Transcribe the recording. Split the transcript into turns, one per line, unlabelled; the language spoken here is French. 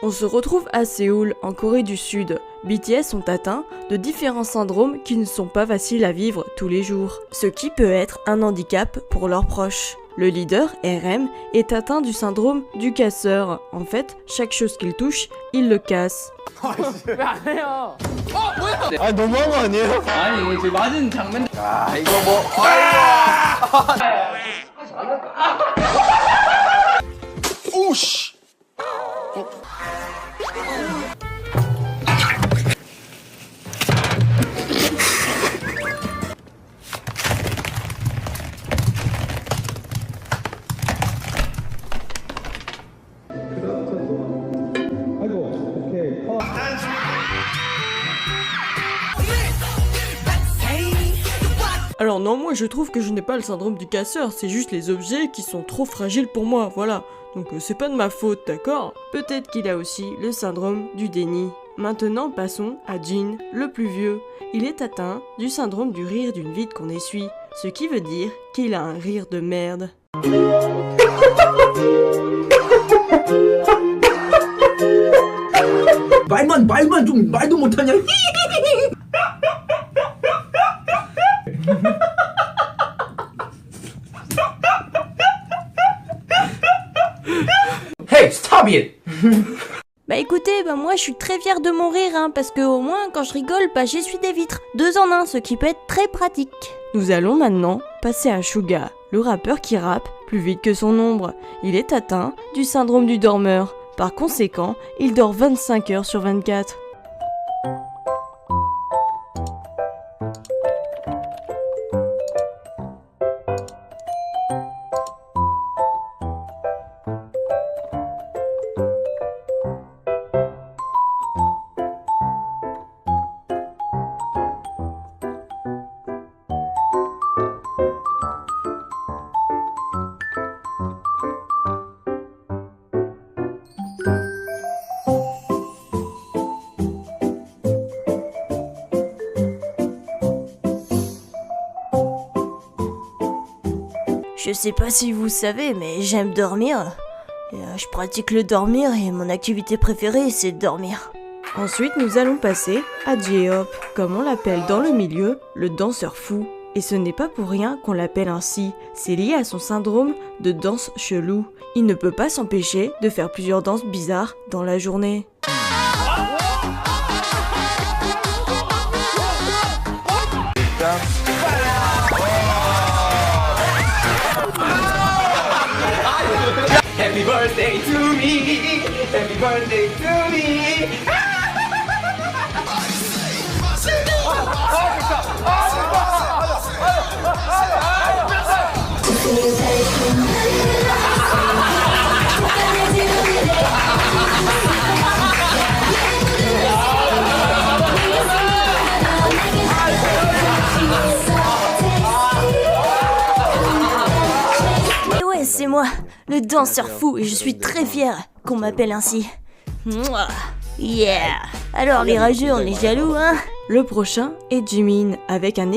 On se retrouve à Séoul, en Corée du Sud. BTS sont atteints de différents syndromes qui ne sont pas faciles à vivre tous les jours, ce qui peut être un handicap pour leurs proches. Le leader, RM, est atteint du syndrome du casseur. En fait, chaque chose qu'il touche, il le casse.
왜안해요?
뭐야? 아 너무한 거 아니에요?
아니 저 맞은 장면.
아 이거 뭐? 오씨.
Alors non, moi je trouve que je n'ai pas le syndrome du casseur, c'est juste les objets qui sont trop fragiles pour moi, voilà. Donc c'est pas de ma faute, d'accord? Peut-être qu'il a aussi le syndrome du déni. Maintenant passons à Jin, le plus vieux. Il est atteint du syndrome du rire d'une vide qu'on essuie, ce qui veut dire qu'il a un rire de merde.
말만 좀 말도 못하냐?
Hey, stop it!
Bah écoutez, moi je suis très fière de mon rire, hein, parce que au moins quand je rigole, j'essuie des vitres. 2 en 1, ce qui peut être très pratique.
Nous allons maintenant passer à Suga, le rappeur qui rappe plus vite que son ombre. Il est atteint du syndrome du dormeur. Par conséquent, il dort 25 heures sur 24.
Je sais pas si vous savez, mais j'aime dormir. Et, je pratique le dormir et mon activité préférée c'est de dormir.
Ensuite, nous allons passer à J-Hope, comme on l'appelle dans le milieu, le danseur fou. Et ce n'est pas pour rien qu'on l'appelle ainsi, c'est lié à son syndrome de danse chelou. Il ne peut pas s'empêcher de faire plusieurs danses bizarres dans la journée.
Happy birthday to me. Happy birthday to me.
Ouais, c'est moi, le danseur fou, et je suis très fière qu'on m'appelle ainsi. Mouah. Yeah. Alors les rageux, on est jaloux, hein?
Le prochain est Jimin, avec un